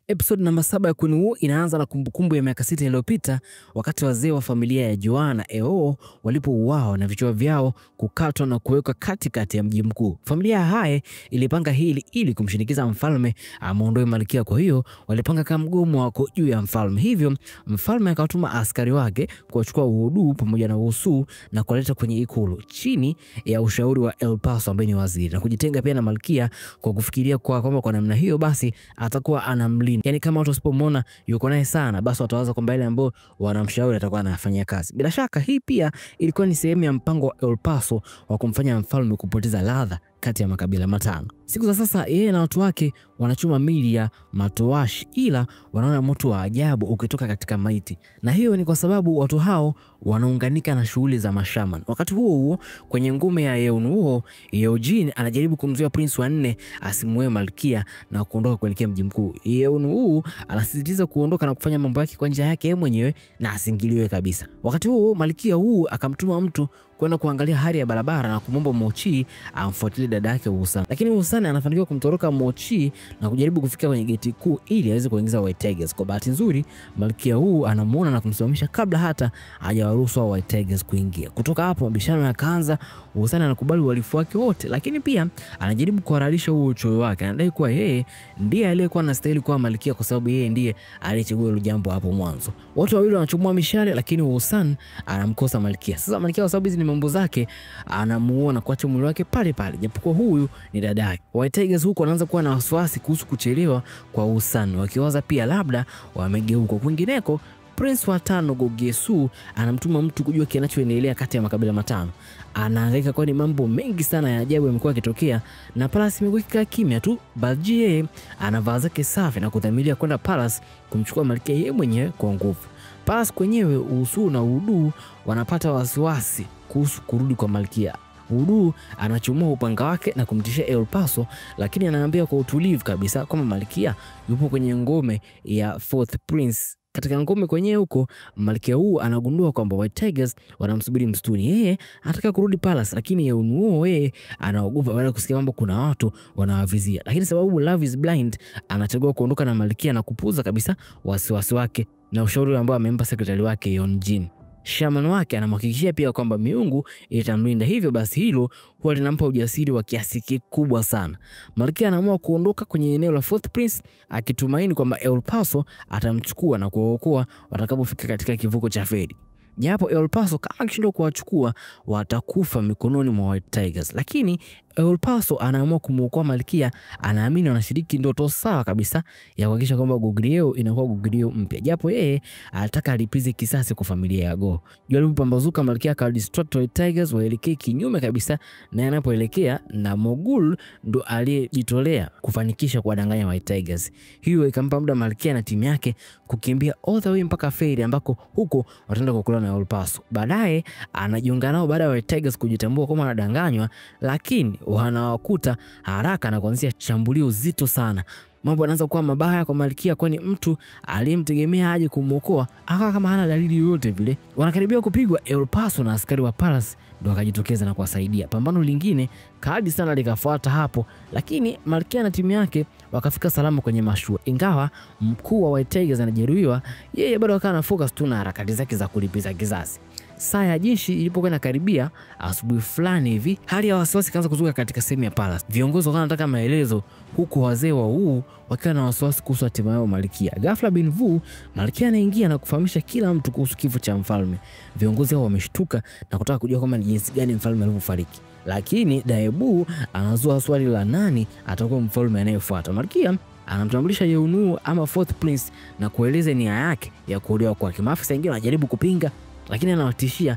Episode namba 7 ya Queen Wu inaanza na kumbukumbu ya miaka 6 iliyopita wakati wazee wa familia ya Joanna na Eo walipouawa na vichwa vyao kukatwa na kuwekwa katikati ya mji mkuu. Familia ya Hae ilipanga hili ili kumshinikiza mfalme amuondoe malkia, kwa hiyo walipanga kama mgomo wako juu ya mfalme. Hivyo mfalme akatuma askari wake kuwachukua Wu pamoja na Wu Su na kuleta kwenye ikulu chini ya ushauri wa El Paso ambaye ni waziri, na kujitenga pia na malkia kwa kufikiria kwamba kwa namna hiyo basi atakuwa anamlinda. Yani kama watu wasipomwona yuko naye sana, basi watawaza kwamba ile ambao wanamshauri atakuwa anafanyia kazi. Bila shaka hii pia ilikuwa ni sehemu ya mpango wa El Paso wa kumfanya mfalme kupoteza ladha kati ya makabila matano. Siku za sasa yeye na watu wake wanachuma mili ya matowashi, ila wanaona moto wa ajabu ukitoka katika maiti, na hiyo ni kwa sababu watu hao wanaunganika na shughuli za mashaman. Wakati huo kwenye ngome ya Yeonuo, Eugene anajaribu kumzuia Prince wa 4 asimuoe malkia na kuondoka kuelekea mji mkuu. Yeonuo anasisitiza kuondoka na kufanya mambo yake kwa njia yake yeye mwenyewe na asingiliwe kabisa. Wakati huo malkia Wu akamtuma mtu kwenda kuangalia hali ya barabara na kumomba Mochi amfuatilie dada yake Wusan. Lakini Wusan anafanikiwa kumtoroka Mochi na kujaribu kufika kwenye geti kuu ili aweze kuingiza White Tigers. Kwa bahati nzuri, malkia Wu anamuona na kumsimamisha kabla hata hajawaruhusu White Tigers kuingia. Kutoka hapo mabishano yakaanza. Wusan anakubali uhalifu wake wote, lakini pia anajaribu kuhalalisha huo uchoyo wake. Anadai kuwa yeye ndiye aliyekuwa anastahili kuwa malkia kwa sababu yeye ndiye aliyechagua hilo jambo hapo mwanzo. Watu wawili wanachomwa mishale, lakini Wusan anamkosa malkia. Sasa malkia kwa sababu hizi ni mambo zake anamuona kuacha mwili wake pale pale, japokuwa huyu ni dadake. White Tigers huko wanaanza kuwa na wasiwasi kuhusu kuchelewa kwa Wusan, wakiwaza pia labda wamegeuka. Kwingineko, Prince wa 5 Gogesu anamtuma mtu kujua kinachoendelea kati ya makabila matano. Anahangaika kwa ni mambo mengi sana ya ajabu yamekuwa yakitokea na Palace imekuwa kimya tu. Balji anavaa zake safi na kudhamiria kwenda Palace kumchukua malkia yeye mwenyewe kwa nguvu. Palace kwenyewe Usu na Udu wanapata wasiwasi kuhusu kurudi kwa malkia. Udu anachomoa upanga wake na kumtishia El Paso, lakini anaambia kwa utulivu kabisa kwamba malkia yupo kwenye ngome ya Fourth Prince. Katika ngome kwenyewe huko, malkia huu anagundua kwamba White Tigers wanamsubiri msituni. Yeye anataka kurudi Palace, lakini Yeonuo yeye anaogopa baada ya kusikia mambo kuna watu wanawavizia. Lakini sababu Love is Blind, anachagua kuondoka na malkia na kupuuza kabisa wasiwasi wake na ushauri ambao amempa sekretari wake Yeonjin. Shaman wake anamhakikishia pia kwamba miungu itamlinda, hivyo basi hilo huwa linampa ujasiri wa kiasi kikubwa sana. Malkia anaamua kuondoka kwenye eneo la Fourth Prince akitumaini kwamba El Paso atamchukua na kuwaokoa watakapofika katika kivuko cha feri. Japo El Paso kama akishindwa kuwachukua watakufa mikononi mwa White Tigers, lakini El Paso anaamua kumuokoa malkia. Anaamini wanashiriki ndoto sawa kabisa ya kuhakikisha kwamba Goguryeo inakuwa Goguryeo mpya, japo yeye anataka alipize kisasi kwa familia ya Go. Jua lilipopambazuka, malkia akadistract White Tigers waelekee kinyume kabisa na anapoelekea, na Mogul ndo aliyejitolea kufanikisha kuwadanganya White Tigers. Hiyo ikampa muda malkia na timu yake kukimbia all the way mpaka feri ambako huko wataenda kukula na El Paso. Baadaye anajiunga nao baada ya White Tigers kujitambua kama anadanganywa, lakini wanawakuta haraka na kuanzia shambulio zito sana. Mambo yanaanza kuwa mabaya kwa malkia, kwani mtu aliyemtegemea aje kumuokoa akawa kama hana dalili yoyote vile. Wanakaribia kupigwa, El Paso na askari wa Palace ndio akajitokeza na kuwasaidia. Pambano lingine kali sana likafuata hapo, lakini malkia na timu yake wakafika salama kwenye mashua. Ingawa mkuu wa White Tigers anajeruhiwa, yeye bado akawa na focus tu na harakati zake za kulipiza kizazi. Saa ya jeshi ilipokuwa inakaribia asubuhi fulani hivi, hali ya wasiwasi kaanza kuzuka katika sehemu ya Palace. Viongozi wakawa wanataka maelezo, huku wazee wa Wu wakiwa na wasiwasi kuhusu hatima yao malkia. Ghafla bin Vu, malkia anaingia na kufahamisha kila mtu kuhusu kifo cha mfalme. Viongozi hao wameshtuka na kutaka kujua kama ni jinsi gani mfalme alivyofariki, lakini Daebu anazua swali la nani atakuwa mfalme anayefuata. Malkia anamtambulisha Yeonuo ama Fourth Prince na kueleza nia yake ya kuolewa kwake. Maafisa wengine wanajaribu kupinga, lakini anawatishia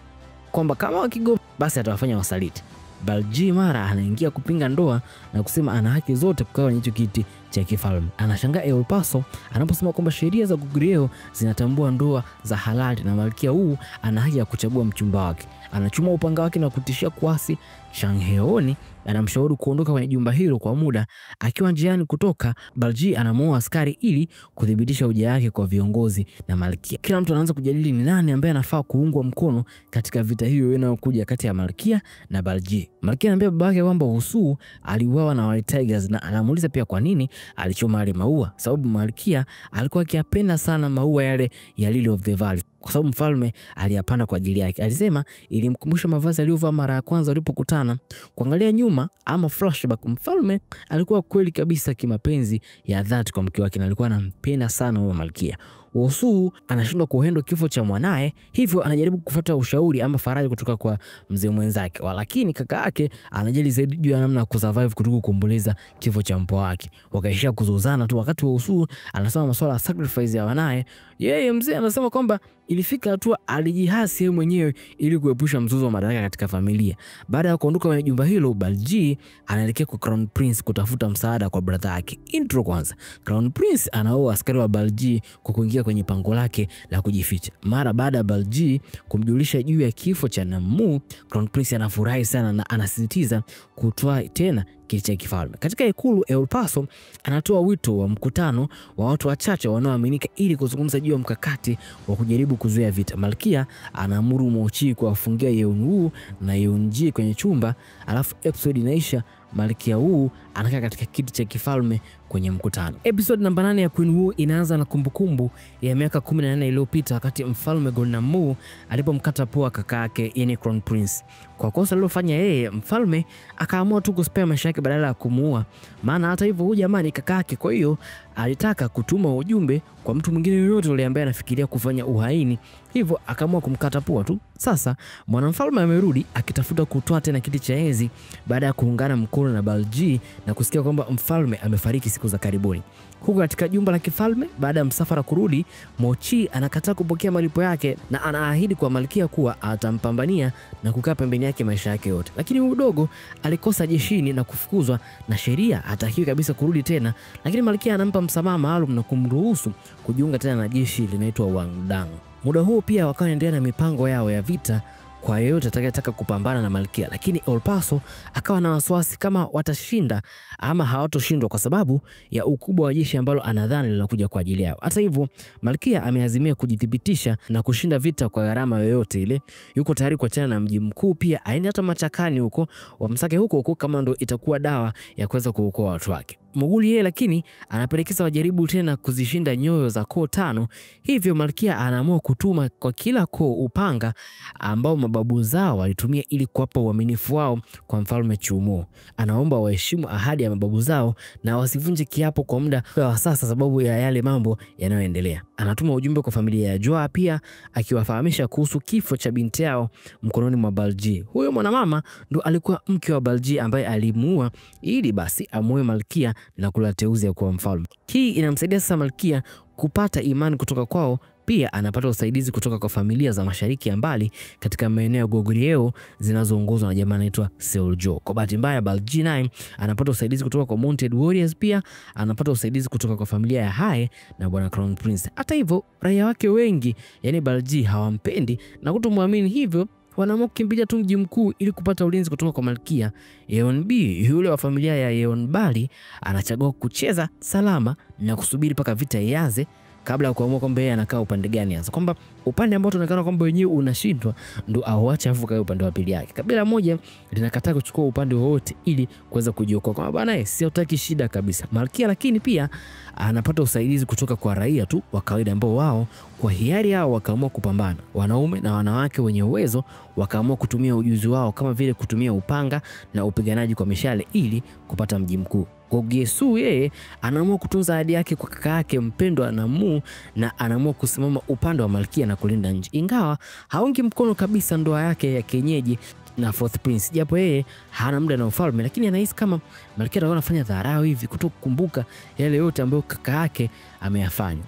kwamba kama wakigoma basi atawafanya wasaliti. Balji mara anaingia kupinga ndoa na kusema ana haki zote kukaa kwenye hicho kiti cha kifalme. Anashangaa El Paso anaposema kwamba sheria za Goguryeo zinatambua ndoa za halali na malkia huu ana haki ya kuchagua mchumba wake. Anachuma upanga wake na kutishia kuasi. Shangheoni anamshauri kuondoka kwenye jumba hilo kwa muda. Akiwa njiani kutoka, Balji anamuoa askari ili kudhibitisha hoja yake kwa viongozi na malkia. Kila mtu anaanza kujadili ni nani ambaye anafaa kuungwa mkono katika vita hiyo inayokuja kati ya malkia na Balji. Malkia anambia babake kwamba Usu aliuawa na White Tigers na anamuuliza pia kwa nini alichoma yale maua, sababu malkia alikuwa akiyapenda sana maua yale ya Lily of the Valley, kwa sababu mfalme aliyapanda kwa ajili yake. Alisema ilimkumbusha mavazi aliyovaa mara ya kwanza walipokutana. Kuangalia nyuma ama flashback, mfalme alikuwa kweli kabisa kimapenzi ya dhati kwa mke wake na alikuwa anampenda sana huyo malkia. Wosu anashindwa kuhandle kifo cha mwanae, hivyo anajaribu kufuata ushauri ama faraja kutoka kwa mzee mwenzake. Lakini kaka yake anajali zaidi juu ya namna ya kusurvive kutoka kuomboleza kifo cha mpwa wake. Wakaishia kuzozana tu wakati Wosu anasema masuala ya sacrifice ya wanae. Yeye mzee anasema kwamba ilifika hatua alijihasi yeye mwenyewe ili kuepusha mzozo wa madaraka katika familia. Baada ya kuondoka kwenye jumba hilo, Balji anaelekea kwa Crown Prince kutafuta msaada kwa brother yake. Intro kwanza. Crown Prince anaoa askari wa Balji kwa kuingia kwenye pango lake la kujificha. Mara baada ya Balji kumjulisha juu ya kifo cha Namu, Crown Prince anafurahi sana na anasisitiza kutoa tena kiti cha kifalme. Katika ikulu El Paso anatoa wito wa mkutano wa watu wachache wanaoaminika ili kuzungumza juu ya mkakati wa kujaribu kuzuia vita. Malkia anaamuru Mochi kuwafungia Yeon-woo na Yeon-ji kwenye chumba, alafu episode inaisha Malkia Woo anakaa katika kiti cha kifalme kwenye mkutano. Episode namba 8 ya Queen Woo inaanza na kumbukumbu ya miaka 14 iliyopita wakati mfalme Golnamu alipomkata pua kaka yake yani Crown Prince. Kwa kosa alilofanya yeye, mfalme akaamua tu kuspare maisha yake badala ya kumuua. Maana hata hivyo huyu jamani kaka yake, kwa hiyo alitaka kutuma ujumbe kwa mtu mwingine yoyote yule ambaye anafikiria kufanya uhaini, hivyo akaamua kumkata pua tu. Sasa mwanamfalme amerudi akitafuta kutoa tena kiti cha enzi baada ya kuungana mkono na Balji na kusikia kwamba mfalme amefariki siku za karibuni. Huko katika jumba la kifalme, baada ya msafara kurudi, Mochi anakataa kupokea malipo yake na anaahidi kwa malkia kuwa atampambania na kukaa pembeni yake maisha yake yote. Lakini mdogo alikosa jeshini na kufukuzwa na sheria hatakiwi kabisa kurudi tena, lakini malkia anampa msamaha maalum na kumruhusu kujiunga tena na jeshi linaitwa Wangdang. Muda huo pia wakawa wanaendelea na mipango yao ya vita kwa yeyote atakayetaka kupambana na malkia, lakini El Paso akawa na wasiwasi kama watashinda ama hawatoshindwa kwa sababu ya ukubwa wa jeshi ambalo anadhani linakuja kwa ajili yao. Hata hivyo, malkia ameazimia kujithibitisha na kushinda vita kwa gharama yoyote ile. Yuko tayari kuachana na mji mkuu, pia aende hata machakani huko wamsake huko kama ndo itakuwa dawa ya kuweza kuokoa watu wake. Moguli yeye lakini anapelekeza wajaribu tena kuzishinda nyoyo za koo 5. Hivyo malkia anaamua kutuma kwa kila koo upanga ambao mababu zao walitumia ili kuwapa uaminifu wao kwa mfalme Chumo. Anaomba waheshimu ahadi ya mababu zao na wasivunje kiapo kwa muda wa sasa sababu ya yale mambo yanayoendelea. Anatuma ujumbe kwa familia ya Joa pia akiwafahamisha kuhusu kifo cha binti yao mkononi mwa Balji. Huyo mwanamama ndo alikuwa mke wa Balji ambaye alimuua ili basi amuoe malkia na kula teuzi ya kuwa mfalme. Hii inamsaidia sasa malkia kupata imani kutoka kwao. Pia anapata usaidizi kutoka kwa familia za mashariki ya mbali katika maeneo ya Goguryeo zinazoongozwa na jamaa anaitwa Seoljo. Kwa bahati mbaya Balji naye anapata usaidizi kutoka kwa Mounted Warriors, pia anapata usaidizi kutoka kwa familia ya Hae na bwana Crown Prince. Hata hivyo raia wake wengi yani Balji hawampendi na kutomwamini, hivyo wanaamua kukimbilia tu mji mkuu ili kupata ulinzi kutoka kwa malkia. Yeon-b yule wa familia ya Yeon-bali anachagua kucheza salama na kusubiri mpaka vita ianze kabla ya kuamua kwamba yeye anakaa upande gani hasa, kwamba upande ambao tunaonekana kwamba wenyewe unashindwa ndo auache afu kae upande wa pili yake. Kabila moja linakataa kuchukua upande wowote ili kuweza kujiokoa, kama bwana sio taki shida kabisa malkia. Lakini pia anapata usaidizi kutoka kwa raia tu wa kawaida ambao wao kwa hiari yao wakaamua kupambana. Wanaume na wanawake wenye uwezo wakaamua kutumia ujuzi wao kama vile kutumia upanga na upiganaji kwa mishale ili kupata mji mkuu. Gogyesu yeye anaamua kutunza ahadi yake kwa kaka yake mpendwa Namu na anaamua kusimama upande wa malkia na kulinda nchi, ingawa haungi mkono kabisa ndoa yake ya kienyeji na Fourth Prince, japo yeye hana muda na ufalme, lakini anahisi kama malkia anaona anafanya dharau hivi kutokukumbuka yale yote ambayo kaka yake ameyafanya.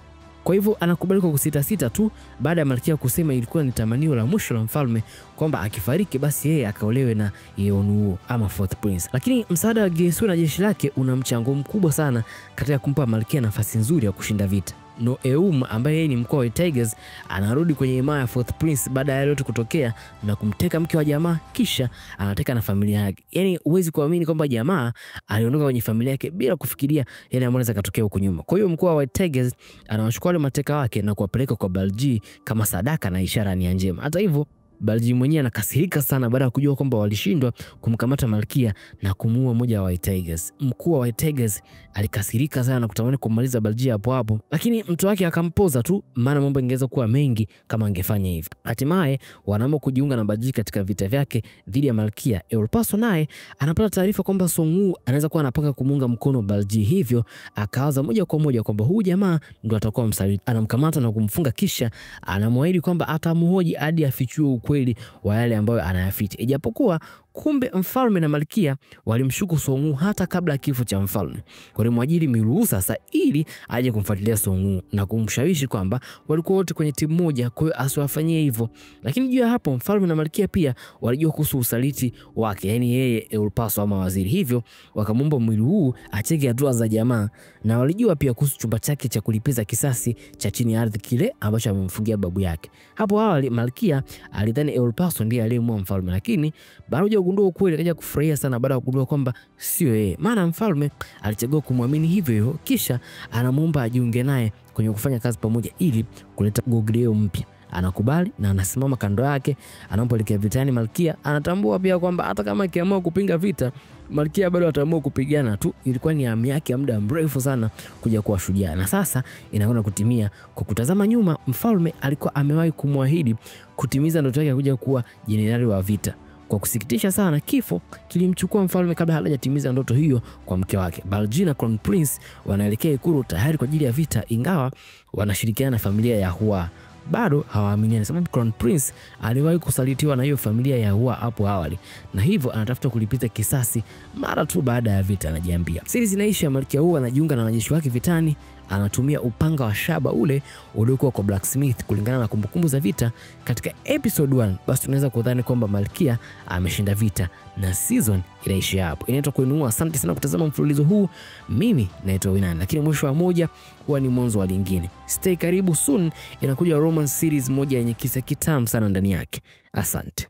Kwa hivyo anakubali kwa kusita tu baada ya malkia kusema ilikuwa ni tamanio la mwisho la mfalme kwamba akifariki basi yeye akaolewe na Yeon-woo ama Fourth Prince. Lakini msaada wa Gyesu na jeshi lake una mchango mkubwa sana katika kumpa malkia nafasi nzuri ya kushinda vita. No-eum ambaye yeye ni mkuu wa Tigers anarudi kwenye himaya ya Fourth Prince baada ya yote kutokea na kumteka mke wa jamaa, kisha anateka na familia yake. Yani huwezi kuamini kwamba jamaa aliondoka kwenye familia yake bila kufikiria yale ambayo yanaweza kutokea huko nyuma. Kwa hiyo mkuu wa Tigers anawachukua wale mateka wake na kuwapeleka kwa Balji kama sadaka na ishara nia njema. Hata hivyo Balji mwenyewe anakasirika sana baada ya kujua kwamba walishindwa kumkamata Malkia na kumuua mmoja wa White Tigers. Mkuu wa White Tigers alikasirika sana na kutamani kumaliza Balji hapo hapo, lakini mtu wake akampoza tu, maana mambo ingeweza kuwa mengi kama angefanya hivyo. Hatimaye wanaamua kujiunga na Balji katika vita vyake dhidi ya Malkia. Eulpaso naye anapata taarifa kwamba Song Woo anaweza kuwa anapanga kumunga mkono Balji, hivyo akawaza moja kwa moja kwamba huyu jamaa ndo atakuwa msaliti. Anamkamata na kumfunga, kisha anamwahidi kwamba atamhoji hadi afichue ukweli wa yale ambayo anayaficha. Ijapokuwa kumbe mfalme na Malkia walimshuku Song Woo hata kabla ya kifo cha mfalme. Walimwajiri Miru sasa ili aje kumfuatilia Song Woo na kumshawishi kwamba walikuwa wote kwenye timu moja, kwa hiyo asiwafanyie hivyo. Lakini juu ya hapo mfalme na Malkia pia walijua kuhusu usaliti wake, yani yeye Eulpaso ama waziri, hivyo wakamwomba Miru acheke hatua za jamaa, na walijua pia kuhusu chumba chake cha kulipiza kisasi cha chini ya ardhi, kile ambacho amemfungia babu yake. Hapo awali Malkia alidhani Eulpaso ndiye aliyemua mfalme, lakini baada ya kugundua ukweli akaja kufurahia sana baada ya kugundua kwamba sio yeye, maana mfalme alichagua kumwamini hivyo hivyo, kisha anamuomba ajiunge naye kwenye kufanya kazi pamoja ili kuleta Goguryeo mpya. Anakubali na anasimama kando yake anampelekea vitani Malkia. Anatambua pia kwamba hata kama akiamua kupinga vita, Malkia bado ataamua kupigana tu. Ilikuwa ni hamu yake ya muda mrefu sana kuja kuwa shujaa, na sasa inakwenda kutimia. Kwa kutazama nyuma, mfalme alikuwa amewahi kumwahidi kutimiza ndoto yake kuja kuwa jenerali wa vita. Kwa kusikitisha sana, kifo kilimchukua mfalme kabla hajatimiza ndoto hiyo kwa mke wake. Balji na Crown Prince wanaelekea ikulu tayari kwa ajili ya vita, ingawa wanashirikiana na familia ya Hua. Bado hawaaminiani sababu Crown Prince aliwahi kusalitiwa na hiyo familia ya Hua hapo awali, na hivyo anatafuta kulipiza kisasi mara tu baada ya vita. Anajiambia siri zinaisha, Malkia Hua anajiunga na wanajeshi wake vitani, anatumia upanga wa shaba ule uliokuwa kwa Blacksmith kulingana na kumbukumbu za vita katika episode 1. Basi tunaweza kudhani kwamba Malkia ameshinda vita na season inaishia hapo. Inaitwa Kuinua. Asante sana kutazama mfululizo huu. Mimi naitwa Winan, lakini mwisho wa moja huwa ni mwanzo wa lingine. Stay karibu, soon inakuja romance series moja yenye kisa kitamu sana ndani yake. Asante.